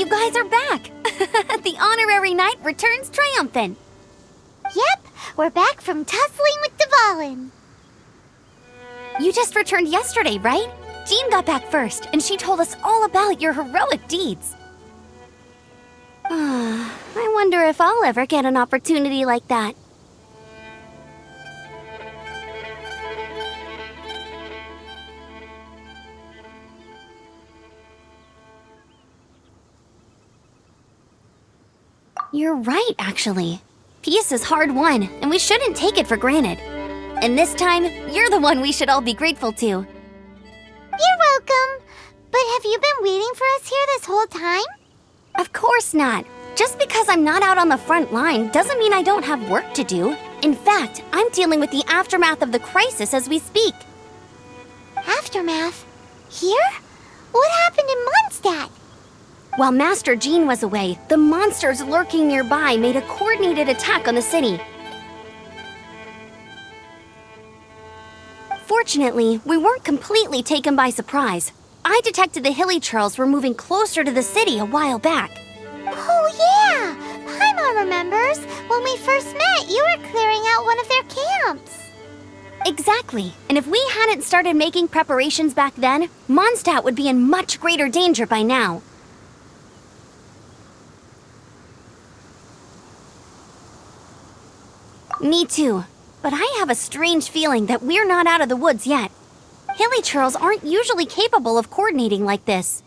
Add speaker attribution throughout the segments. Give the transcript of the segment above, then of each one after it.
Speaker 1: you guys are back! The honorary knight returns triumphant!
Speaker 2: Yep, we're back from tussling with dvalin.
Speaker 1: You just returned yesterday, right? Jean got back first, and she told us all about your heroic deeds. I wonder if I'll ever get an opportunity like that. You're right, actually. Peace is hard won, and we shouldn't take it for granted. And this time, you're the one we should all be grateful to.
Speaker 2: You're welcome. But have you been waiting for us here this whole time?
Speaker 1: Of course not. Just because I'm not out on the front line doesn't mean I don't have work to do. In fact, I'm dealing with the aftermath of the crisis as we speak.
Speaker 2: Aftermath? Here? What happened in Mondstadt?
Speaker 1: While Master Jean was away, the monsters lurking nearby made a coordinated attack on the city. Fortunately, we weren't completely taken by surprise. I detected the Hilly Churls were moving closer to the city a while back.
Speaker 2: Oh yeah! Paimon remembers. When we first met, you were clearing out one of their camps.
Speaker 1: Exactly. And if we hadn't started making preparations back then, Mondstadt would be in much greater danger by now. Me too. But I have a strange feeling that we're not out of the woods yet. Hilly Churls aren't usually capable of coordinating like this.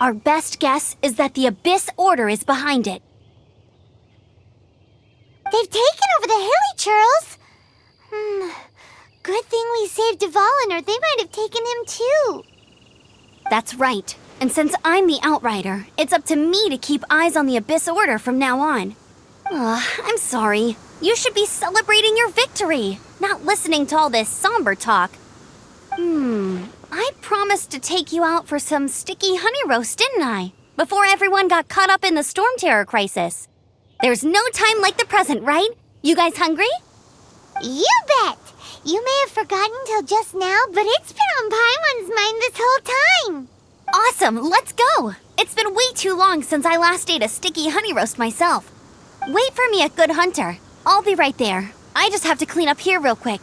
Speaker 1: Our best guess is that the Abyss Order is behind it.
Speaker 2: They've taken over the Hilly Churls? Good thing we saved dvalin, or they might have taken him too.
Speaker 1: That's right. And since I'm the Outrider, it's up to me to keep eyes on the Abyss Order from now on. I'm sorry. You should be celebrating your victory, not listening to all this somber talk. I promised to take you out for some sticky honey roast, didn't I? Before everyone got caught up in the storm terror crisis. There's no time like the present, right? You guys hungry?
Speaker 2: You bet! You may have forgotten till just now, but it's been on Paimon's mind this whole time.
Speaker 1: Awesome, let's go! It's been way too long since I last ate a sticky honey roast myself. Wait for me at Good Hunter. I'll be right there. I just have to clean up here real quick.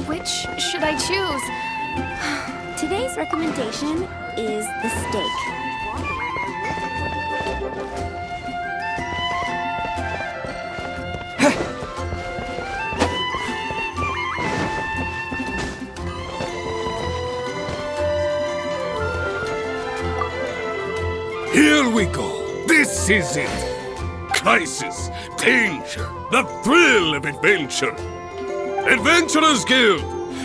Speaker 1: Which should I choose? Today's recommendation is the steak.
Speaker 3: Here we go. This is it. Crisis, danger, the thrill of adventure. Adventurers Guild!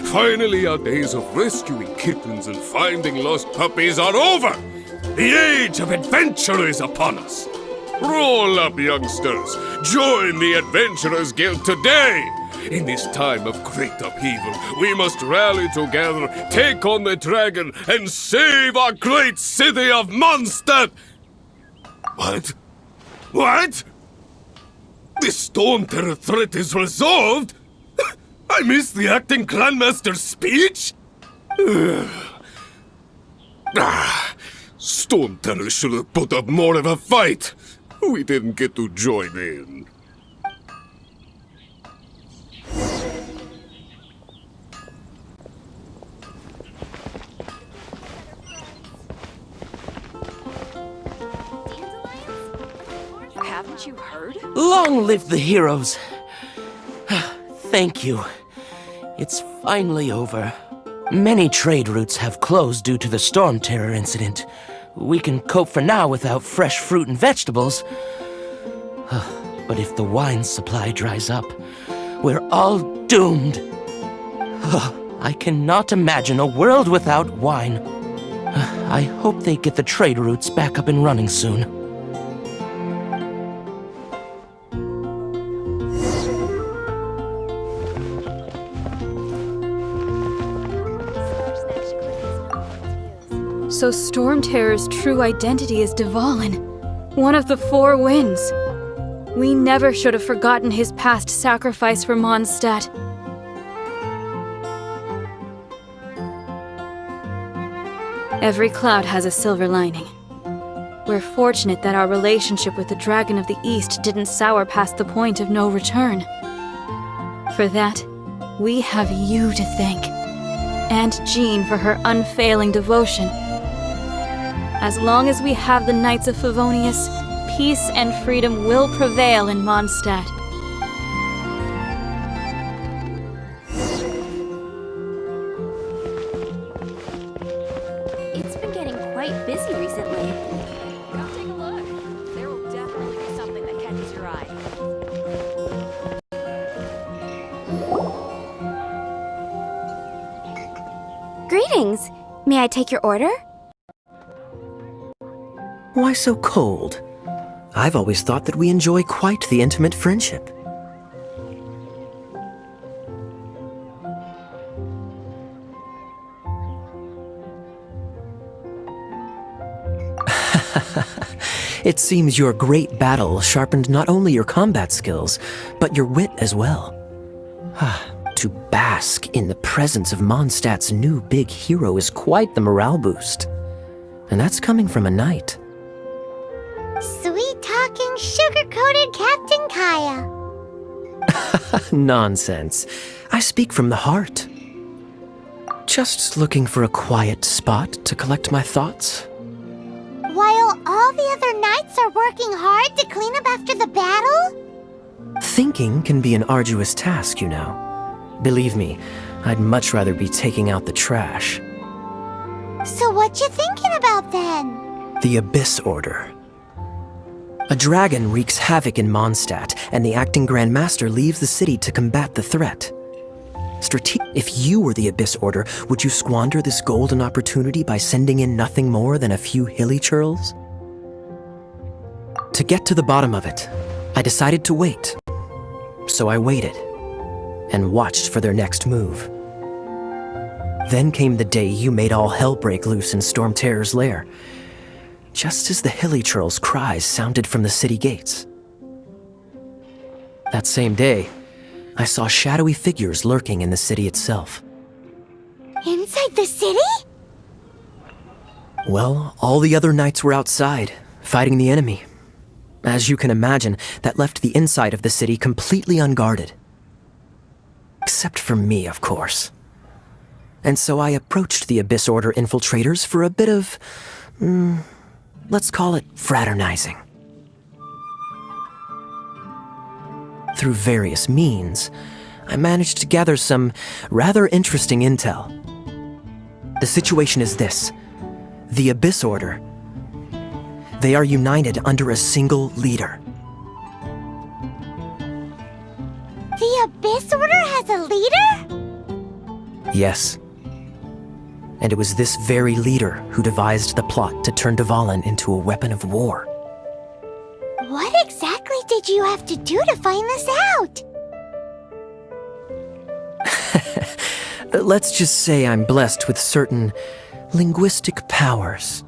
Speaker 3: Finally, our days of rescuing kittens and finding lost puppies are over! The age of adventure is upon us! Roll up, youngsters! Join the Adventurers Guild today! In this time of great upheaval, we must rally together, take on the dragon, and save our great city of Mondstadt! What? What? The storm terror threat is resolved? I missed the acting clanmaster's speech? Storm Terror should have put up more of a fight. We didn't get to join in.
Speaker 4: You have Haven't you heard?
Speaker 5: Long live the heroes! Thank you. It's finally over. Many trade routes have closed due to the storm terror incident. We can cope for now without fresh fruit and vegetables. But if the wine supply dries up, we're all doomed. I cannot imagine a world without wine. I hope they get the trade routes back up and running soon.
Speaker 4: So Storm Terror's true identity is dvalin, one of the four winds. We never should have forgotten his past sacrifice for Mondstadt. Every cloud has a silver lining. We're fortunate that our relationship with the Dragon of the East didn't sour past the point of no return. For that, we have you to thank. And Jean for her unfailing devotion. As long as we have the Knights of Favonius, peace and freedom will prevail in Mondstadt.
Speaker 1: It's been getting quite busy recently.
Speaker 4: Come take a look. There will definitely be something that catches your eye.
Speaker 1: Greetings. May I take your order?
Speaker 6: Why so cold? I've always thought that we enjoy quite the intimate friendship. It seems your great battle sharpened not only your combat skills, but your wit as well. To bask in the presence of Mondstadt's new big hero is quite the morale boost. And that's coming from a knight.
Speaker 2: Sweet-talking, sugar-coated Captain Kaya.
Speaker 6: Nonsense. I speak from the heart. Just looking for a quiet spot to collect my thoughts.
Speaker 2: While all the other knights are working hard to clean up after the battle?
Speaker 6: Thinking can be an arduous task, you know. Believe me, I'd much rather be taking out the trash.
Speaker 2: So what you thinking about then?
Speaker 6: The Abyss Order. A dragon wreaks havoc in Mondstadt, and the acting Grand Master leaves the city to combat the threat. If you were the Abyss Order, would you squander this golden opportunity by sending in nothing more than a few hilly churls? To get to the bottom of it, I decided to wait. So I waited, and watched for their next move. Then came the day you made all hell break loose in Storm Terror's lair, just as the hilly churls' cries sounded from the city gates. That same day, I saw shadowy figures lurking in the city itself.
Speaker 2: Inside the city?
Speaker 6: Well, all the other knights were outside, fighting the enemy. As you can imagine, that left the inside of the city completely unguarded. Except for me, of course. And so I approached the Abyss Order infiltrators for a bit of, let's call it fraternizing. Through various means, I managed to gather some rather interesting intel. The situation is this. The Abyss Order, they are united under a single leader.
Speaker 2: The Abyss Order has a leader?
Speaker 6: Yes. And it was this very leader who devised the plot to turn dvalin into a weapon of war.
Speaker 2: What exactly did you have to do to find this out?
Speaker 6: Let's just say I'm blessed with certain linguistic powers.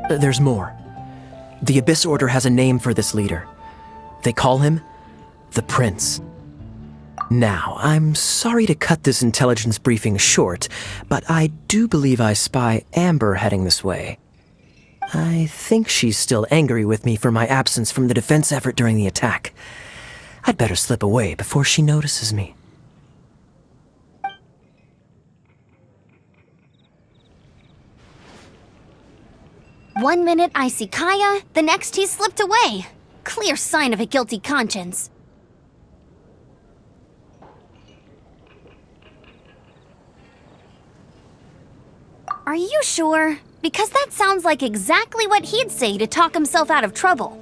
Speaker 6: There's more. The Abyss Order has a name for this leader. They call him the Prince. Now, I'm sorry to cut this intelligence briefing short, but I do believe I spy Amber heading this way. I think she's still angry with me for my absence from the defense effort during the attack. I'd better slip away before she notices me.
Speaker 1: One minute I see Kaya, the next he's slipped away. Clear sign of a guilty conscience. Are you sure? Because that sounds like exactly what he'd say to talk himself out of trouble.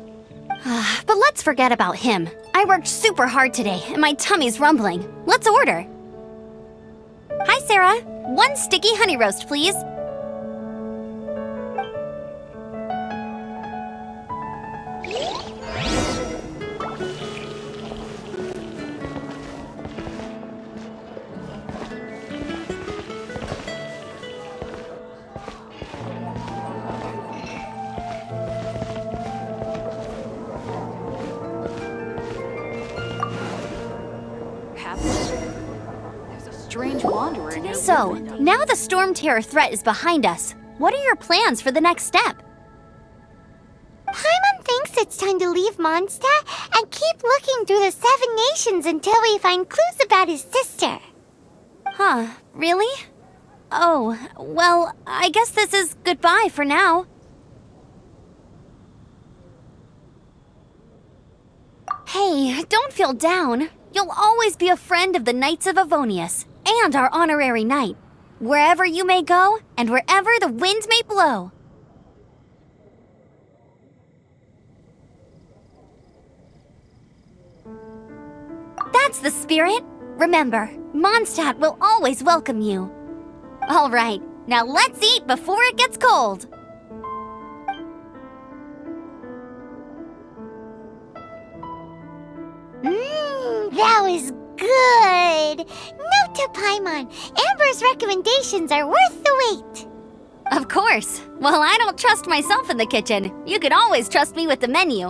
Speaker 1: But let's forget about him. I worked super hard today, and my tummy's rumbling. Let's order. Hi, Sarah. 1 sticky honey roast, please.
Speaker 4: Strange wanderer near
Speaker 1: So, now the storm terror threat is behind us. What are your plans for the next step?
Speaker 2: Paimon thinks it's time to leave Mondstadt and keep looking through the 7 nations until we find clues about his sister.
Speaker 1: Huh, really? Oh, well, I guess this is goodbye for now. Hey, don't feel down. You'll always be a friend of the Knights of Avonius, and our honorary knight, wherever you may go, and wherever the wind may blow. That's the spirit. Remember, Mondstadt will always welcome you. All right, now let's eat before it gets cold.
Speaker 2: That was good. Note to Paimon, Amber's recommendations are worth the wait.
Speaker 1: Of course. Well, I don't trust myself in the kitchen. You can always trust me with the menu.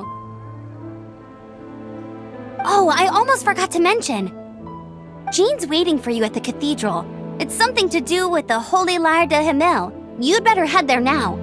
Speaker 1: Oh, I almost forgot to mention. Jean's waiting for you at the cathedral. It's something to do with the Holy Lyre de Himmel. You'd better head there now.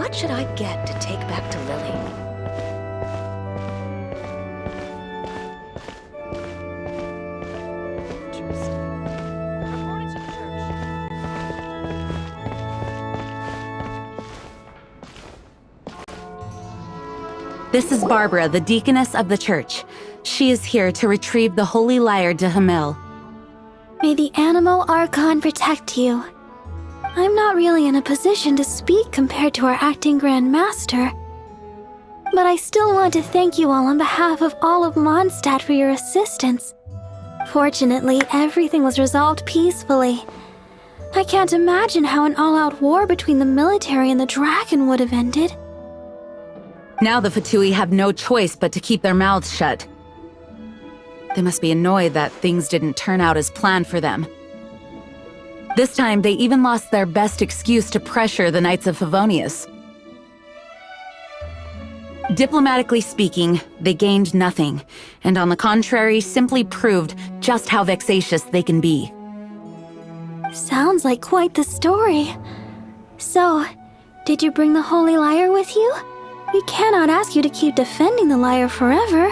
Speaker 7: What should I get to take back to Lily?
Speaker 8: This is Barbara, the deaconess of the church. She is here to retrieve the holy lyre de Hamil.
Speaker 2: May the Animo Archon protect you. I'm not really in a position to speak compared to our acting Grand Master. But I still want to thank you all on behalf of all of Mondstadt for your assistance. Fortunately, everything was resolved peacefully. I can't imagine how an all-out war between the military and the dragon would have ended.
Speaker 8: Now the Fatui have no choice but to keep their mouths shut. They must be annoyed that things didn't turn out as planned for them. This time, they even lost their best excuse to pressure the Knights of Favonius. Diplomatically speaking, they gained nothing, and on the contrary, simply proved just how vexatious they can be.
Speaker 2: Sounds like quite the story. So, did you bring the holy lyre with you? We cannot ask you to keep defending the lyre forever.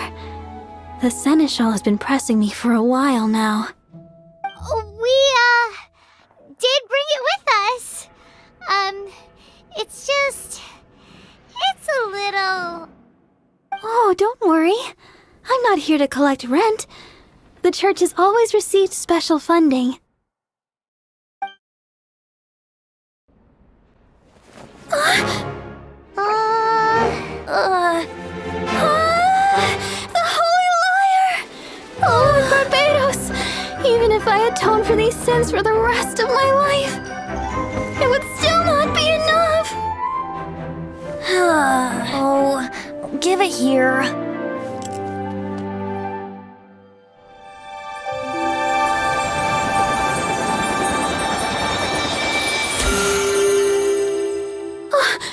Speaker 2: The Seneschal has been pressing me for a while now.
Speaker 9: We, did bring it with us. It's a little...
Speaker 2: Oh, don't worry. I'm not here to collect rent. The church has always received special funding. The Holy Lyre! Oh, Barbados! Even if I atone for these sins for the rest of my life, it would still not be enough!
Speaker 1: Oh, give it here.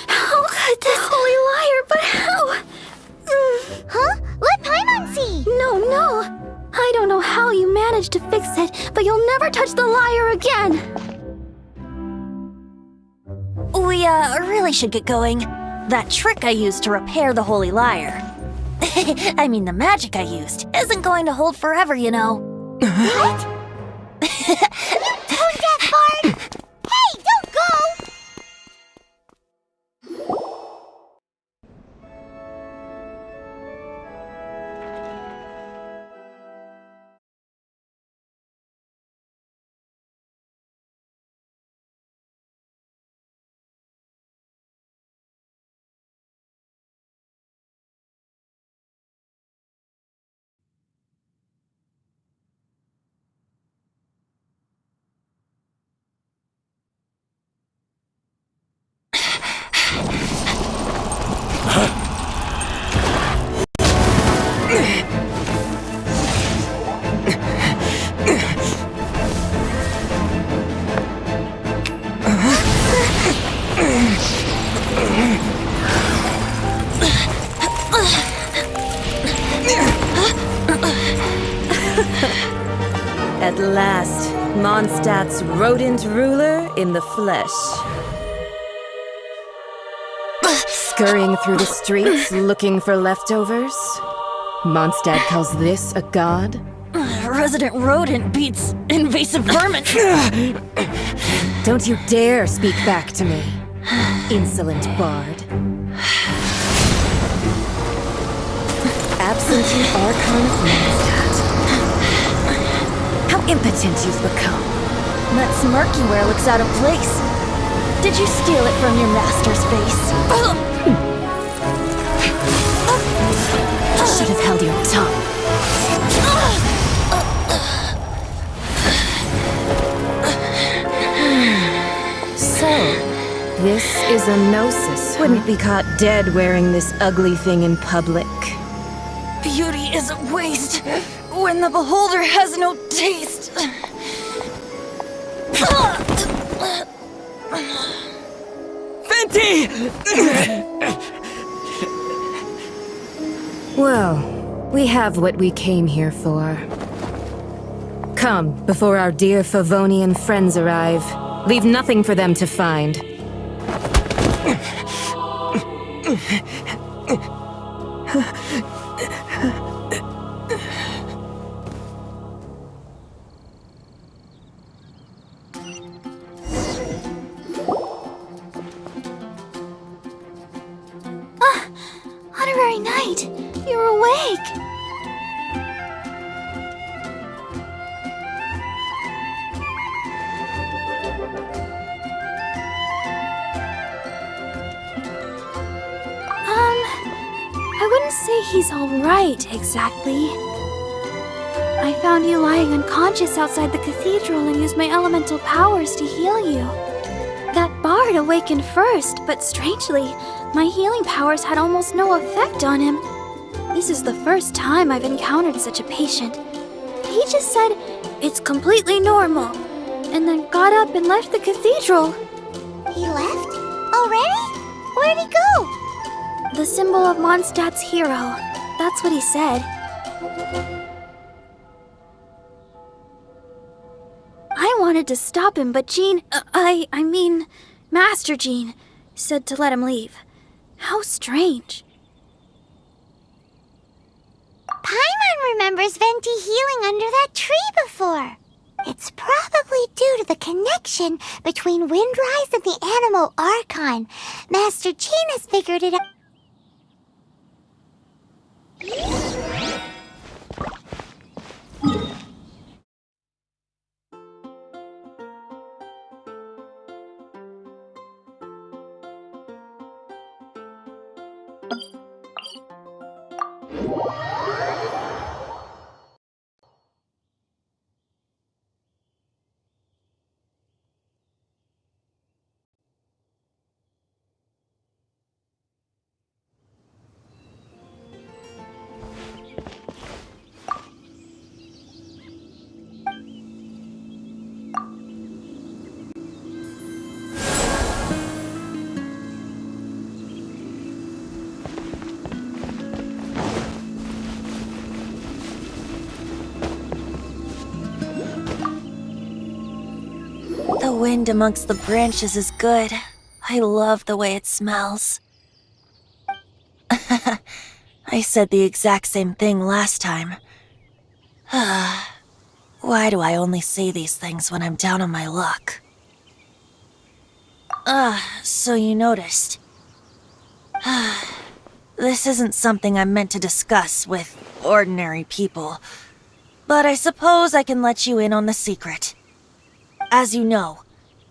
Speaker 2: How could this Holy Lyre, but how?
Speaker 9: Huh? Let Paimon see!
Speaker 2: No. I don't know how you managed to fix it, but you'll never touch the lyre again!
Speaker 1: We, really should get going. That trick I used to repair the holy lyre. I mean, the magic I used isn't going to hold forever, you know.
Speaker 9: What? Tone deaf bard! Hey, don't go!
Speaker 7: At last, Mondstadt's rodent ruler in the flesh. Scurrying through the streets looking for leftovers? Mondstadt calls this a god?
Speaker 1: Resident rodent beats invasive vermin.
Speaker 7: Don't you dare speak back to me, insolent bard. Absentee Archon of Mondstadt. How impotent you've become.
Speaker 1: That smirky wear looks out of place. Did you steal it from your master's face?
Speaker 7: Should have held your tongue. So, this is a gnosis. Wouldn't be caught dead wearing this ugly thing in public.
Speaker 1: Beauty is a waste when the beholder has no taste.
Speaker 6: Fenty!
Speaker 7: Well, we have what we came here for. Come, before our dear Favonian friends arrive. Leave nothing for them to find.
Speaker 2: Honorary Knight, you're awake! I wouldn't say he's alright, exactly. I found you lying unconscious outside the cathedral and used my elemental powers to heal you. That bard awakened first, but strangely, my healing powers had almost no effect on him. This is the first time I've encountered such a patient. He just said, "It's completely normal," and then got up and left the cathedral.
Speaker 9: He left? Already? Where'd he go?
Speaker 2: The symbol of Mondstadt's hero. That's what he said. I wanted to stop him, but Jean, I mean, Master Jean, said to let him leave. How strange.
Speaker 9: Paimon remembers Venti healing under that tree before. It's probably due to the connection between Windrise and the Animal Archon. Master Jean has figured it out.
Speaker 10: The wind amongst the branches is good. I love the way it smells. I said the exact same thing last time. Why do I only say these things when I'm down on my luck? So you noticed. This isn't something I'm meant to discuss with ordinary people, but I suppose I can let you in on the secret. As you know,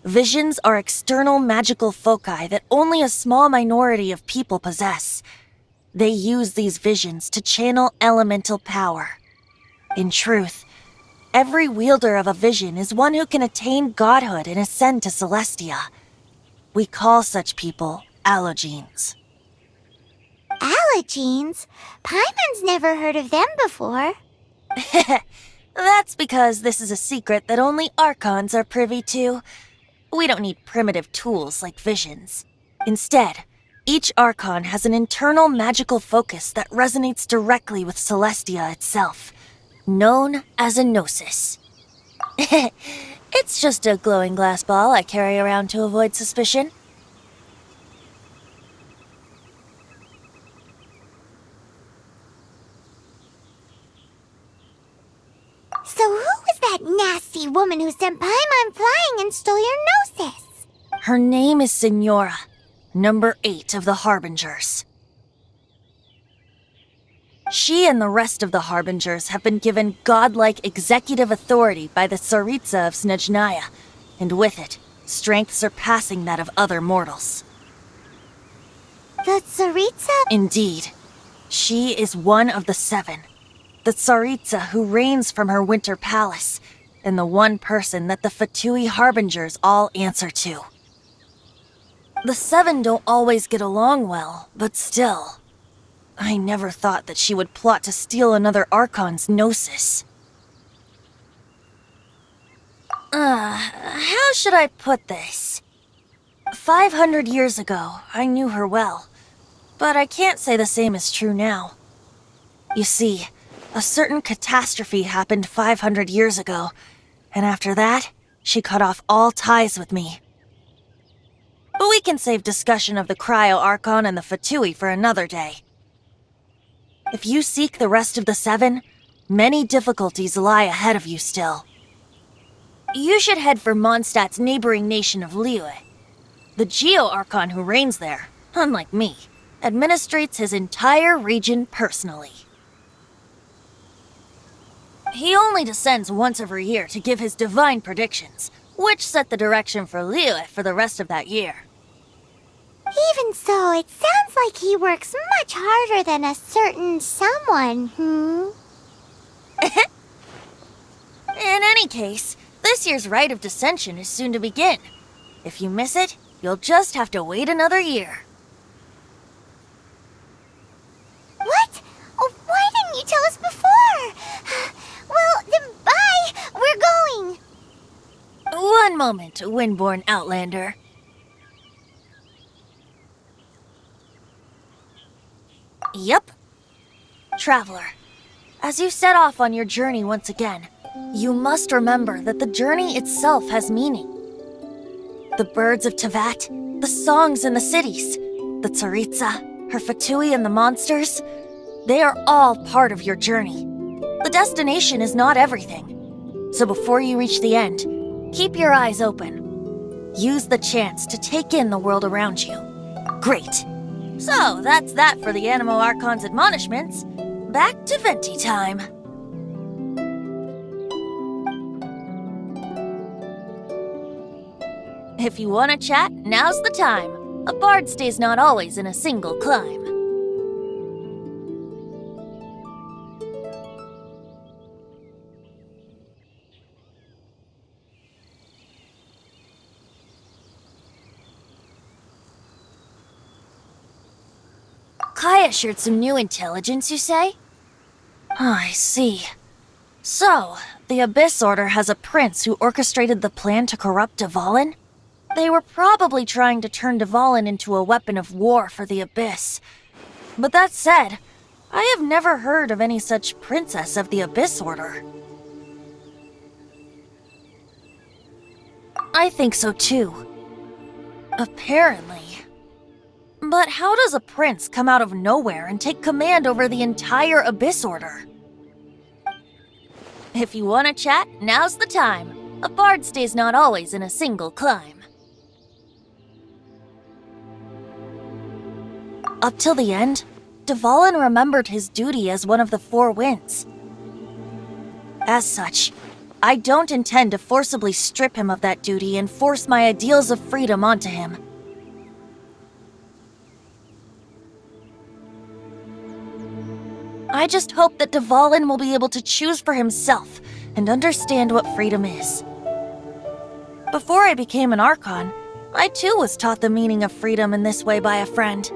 Speaker 10: visions are external magical foci that only a small minority of people possess. They use these visions to channel elemental power. In truth, every wielder of a vision is one who can attain godhood and ascend to Celestia. We call such people allogenes.
Speaker 9: Allogenes? Paimon's never heard of them before.
Speaker 10: That's because this is a secret that only Archons are privy to. We don't need primitive tools like visions. Instead, each Archon has an internal magical focus that resonates directly with Celestia itself, known as a gnosis. It's just a glowing glass ball I carry around to avoid suspicion.
Speaker 9: So who was that nasty woman who sent Paimon flying and stole your gnosis?
Speaker 10: Her name is Signora, number 8 of the Harbingers. She and the rest of the Harbingers have been given godlike executive authority by the Tsaritsa of Snezhnaya, and with it, strength surpassing that of other mortals.
Speaker 9: The Tsaritsa?
Speaker 10: Indeed. She is one of the 7. The Tsaritsa who reigns from her winter palace, and the one person that the Fatui Harbingers all answer to. The 7 don't always get along well, but still. I never thought that she would plot to steal another Archon's gnosis. How should I put this? 500 years ago, I knew her well, but I can't say the same is true now. You see, a certain catastrophe happened 500 years ago, and after that, she cut off all ties with me. but we can save discussion of the Cryo Archon and the Fatui for another day. If you seek the rest of the seven, many difficulties lie ahead of you still. You should head for Mondstadt's neighboring nation of Liyue. The Geo Archon who reigns there, unlike me, administrates his entire region personally. He only descends once every year to give his divine predictions, which set the direction for Liyue for the rest of that year.
Speaker 9: Even so, it sounds like he works much harder than a certain someone,
Speaker 10: In any case, this year's Rite of Descension is soon to begin. If you miss it, you'll just have to wait another year.
Speaker 9: What? Oh, why didn't you tell us before? Well, then bye! We're going!
Speaker 10: One moment, Windborn Outlander. Yep. Traveler, as you set off on your journey once again, you must remember that the journey itself has meaning. The birds of Tevat, the songs in the cities, the Tsaritsa, her Fatui and the monsters, they are all part of your journey. The destination is not everything. So before you reach the end, keep your eyes open. Use the chance to take in the world around you. Great. So, that's that for the Animo Archon's admonishments. Back to Venti time. If you want to chat, now's the time. A bard stays not always in a single climb. Kaya shared some new intelligence, you say? I see. So, the Abyss Order has a prince who orchestrated the plan to corrupt dvalin? They were probably trying to turn dvalin into a weapon of war for the Abyss. But that said, I have never heard of any such princess of the Abyss Order. I think so too. Apparently. But how does a prince come out of nowhere and take command over the entire Abyss Order? If you want to chat, now's the time. A bard stays not always in a single climb. Up till the end, dvalin remembered his duty as one of the Four Winds. As such, I don't intend to forcibly strip him of that duty and force my ideals of freedom onto him. I just hope that dvalin will be able to choose for himself and understand what freedom is. Before I became an Archon, I too was taught the meaning of freedom in this way by a friend.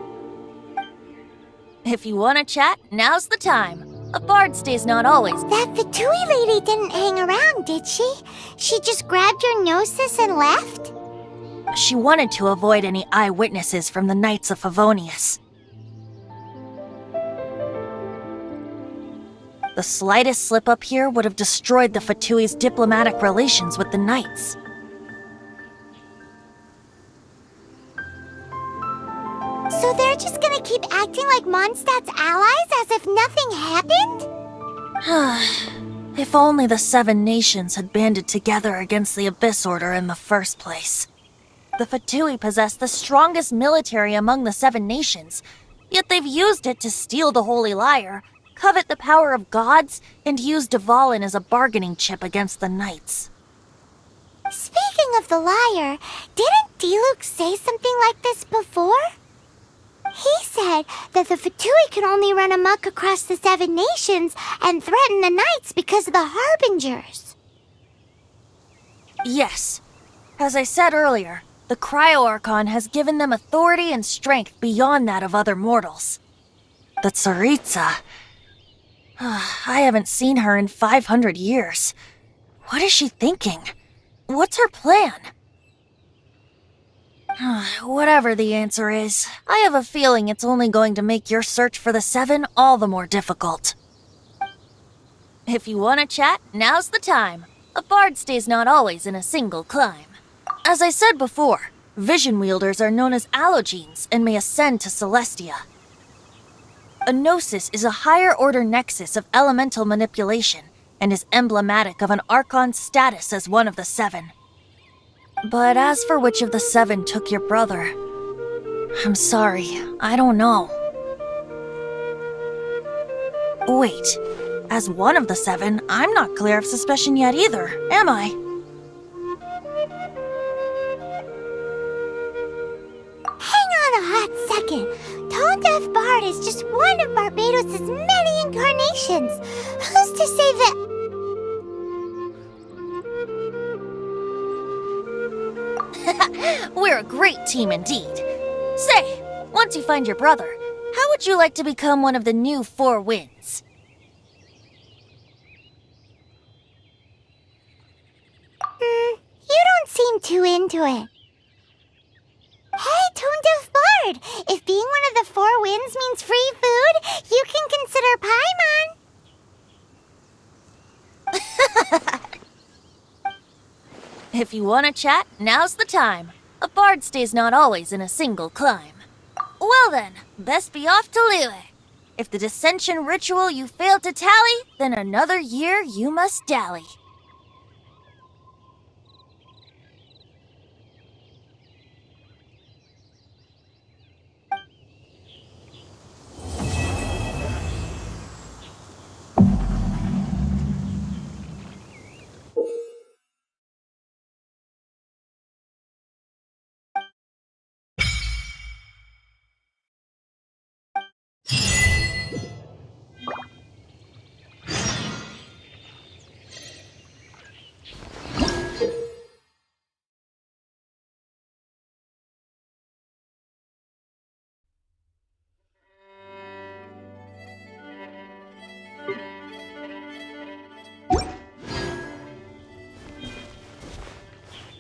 Speaker 10: If you want to chat, now's the time. A bard stays not always.
Speaker 9: That Fatui lady didn't hang around, did she? She just grabbed your gnosis and left?
Speaker 10: She wanted to avoid any eyewitnesses from the Knights of Favonius. The slightest slip-up here would have destroyed the Fatui's diplomatic relations with the Knights.
Speaker 9: So they're just gonna keep acting like Mondstadt's allies as if nothing happened?
Speaker 10: If only the Seven Nations had banded together against the Abyss Order in the first place. The Fatui possess the strongest military among the Seven Nations, yet they've used it to steal the Holy Lyre, covet the power of gods, and use dvalin as a bargaining chip against the Knights.
Speaker 9: Speaking of the lyre, didn't Diluc say something like this before? He said that the Fatui could only run amok across the Seven Nations and threaten the Knights because of the Harbingers.
Speaker 10: Yes. As I said earlier, the Cryo Archon has given them authority and strength beyond that of other mortals. The Tsaritsa... I haven't seen her in 500 years. What is she thinking? What's her plan? Whatever the answer is, I have a feeling it's only going to make your search for the Seven all the more difficult. If you want to chat, now's the time. A bard stays not always in a single climb. As I said before, Vision wielders are known as allogenes and may ascend to Celestia. A gnosis is a higher-order nexus of elemental manipulation and is emblematic of an Archon's status as one of the seven. But as for which of the seven took your brother, I'm sorry, I don't know. Wait, as one of the seven, I'm not clear of suspicion yet either, am I?
Speaker 9: Hang on a hot second. Tone Deaf Bard is just one of Barbados' many incarnations. Who's to say that...
Speaker 10: We're a great team indeed. Say, once you find your brother, how would you like to become one of the new Four Winds?
Speaker 9: You don't seem too into it. Hey, Tone Deaf Bard! If being one of the Four Winds means free food, you can consider Paimon.
Speaker 10: If you want to chat, now's the time. A bard stays not always in a single climb. Well then, best be off to Liyue. If the dissension ritual you failed to tally, then another year you must dally.